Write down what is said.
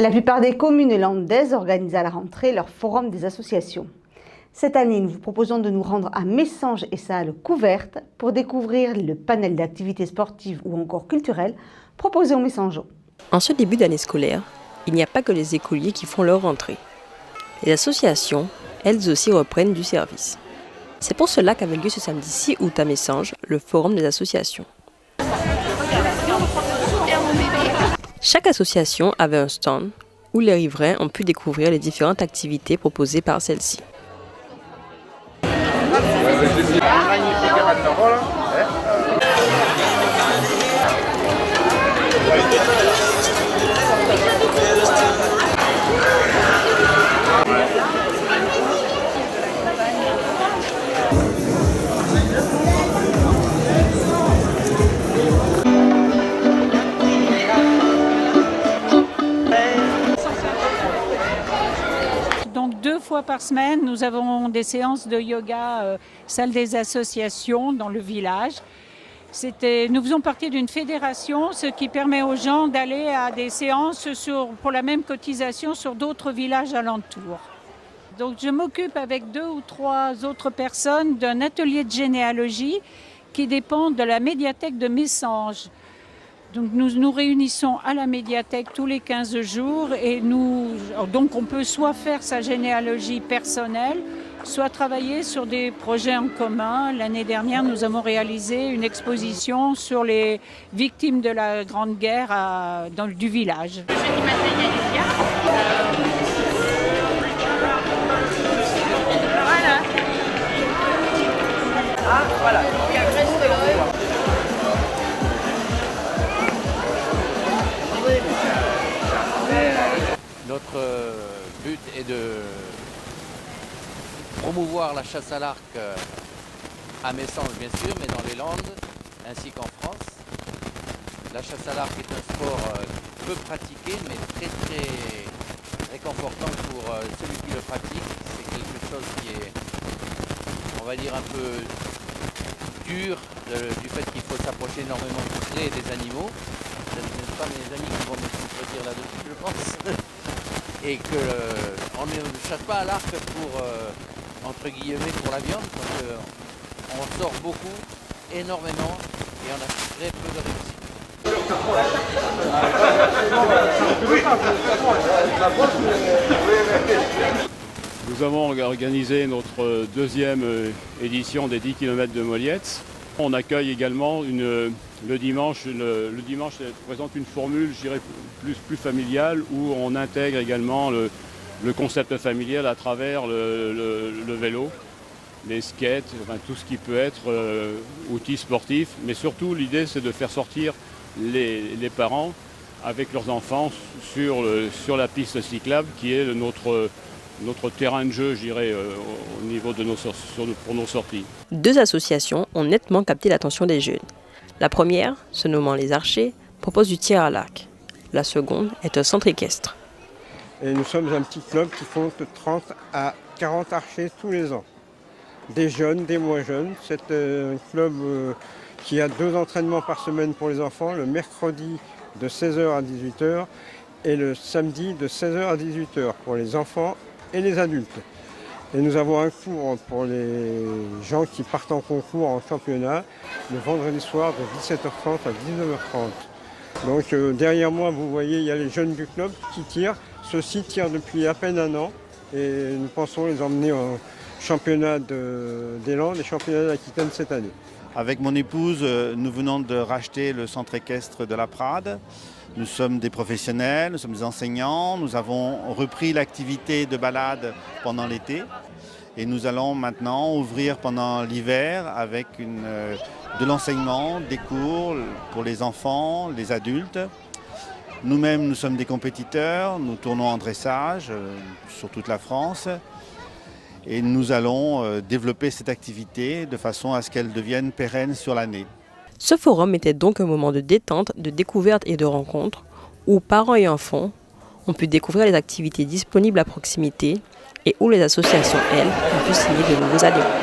La plupart des communes landaises organisent à la rentrée leur forum des associations. Cette année, nous vous proposons de nous rendre à Messanges et Salles couvertes pour découvrir le panel d'activités sportives ou encore culturelles proposées aux Messangeaux. En ce début d'année scolaire, il n'y a pas que les écoliers qui font leur rentrée. Les associations, elles aussi, reprennent du service. C'est pour cela qu'avait lieu ce samedi 6 août à Messanges, le forum des associations. Chaque association avait un stand où les riverains ont pu découvrir les différentes activités proposées par celle-ci. Donc 2 fois par semaine, nous avons des séances de yoga, salle des associations dans le village. Nous faisons partie d'une fédération, ce qui permet aux gens d'aller à des séances pour la même cotisation sur d'autres villages alentours. Donc je m'occupe avec 2 ou 3 autres personnes d'un atelier de généalogie qui dépend de la médiathèque de Messanges. Donc nous nous réunissons à la médiathèque tous les 15 jours et donc on peut soit faire sa généalogie personnelle, soit travailler sur des projets en commun. L'année dernière, nous avons réalisé une exposition sur les victimes de la Grande Guerre du village. Voilà. Notre but est de promouvoir la chasse à l'arc à Messanges bien sûr, mais dans les Landes ainsi qu'en France. La chasse à l'arc est un sport peu pratiqué mais très réconfortant pour celui qui le pratique. C'est quelque chose qui est, on va dire, un peu dur du fait qu'il faut s'approcher énormément près des animaux. Ce n'est pas mes amis qui vont me contredire là-dessus, je pense. Et qu'on ne chasse pas à l'arc pour, entre guillemets, pour la viande, parce qu'on sort beaucoup, énormément, et on a très peu de réussite. Nous avons organisé notre deuxième édition des 10 km de Mollietz. On accueille également le dimanche présente une formule, je dirais, plus familiale, où on intègre également le concept familial à travers le vélo, les skates, enfin, tout ce qui peut être outils sportifs. Mais surtout, l'idée, c'est de faire sortir les parents avec leurs enfants sur la piste cyclable, qui est notre terrain de jeu, je dirais, au niveau de pour nos sorties. 2 associations ont nettement capté l'attention des jeunes. La première, se nommant Les Archers, propose du tir à l'arc. La seconde est un centre équestre. Et nous sommes un petit club qui compte 30 à 40 archers tous les ans. Des jeunes, des moins jeunes. C'est un club qui a 2 entraînements par semaine pour les enfants, le mercredi de 16h à 18h et le samedi de 16h à 18h pour les enfants et les adultes. Et nous avons un cours pour les gens qui partent en concours en championnat le vendredi soir de 17h30 à 19h30. Donc derrière moi, vous voyez, il y a les jeunes du club qui tirent. Ceux-ci tirent depuis à peine 1 an et nous pensons les emmener en championnat des Landes et championnat d'Aquitaine cette année. Avec mon épouse, nous venons de racheter le centre équestre de la Prade. Nous sommes des professionnels, nous sommes des enseignants. Nous avons repris l'activité de balade pendant l'été. Et nous allons maintenant ouvrir pendant l'hiver avec de l'enseignement, des cours pour les enfants, les adultes. Nous-mêmes, nous sommes des compétiteurs, nous tournons en dressage sur toute la France. Et nous allons développer cette activité de façon à ce qu'elle devienne pérenne sur l'année. Ce forum était donc un moment de détente, de découverte et de rencontre où parents et enfants ont pu découvrir les activités disponibles à proximité et où les associations, elles, ont pu signer de nouveaux adhérents.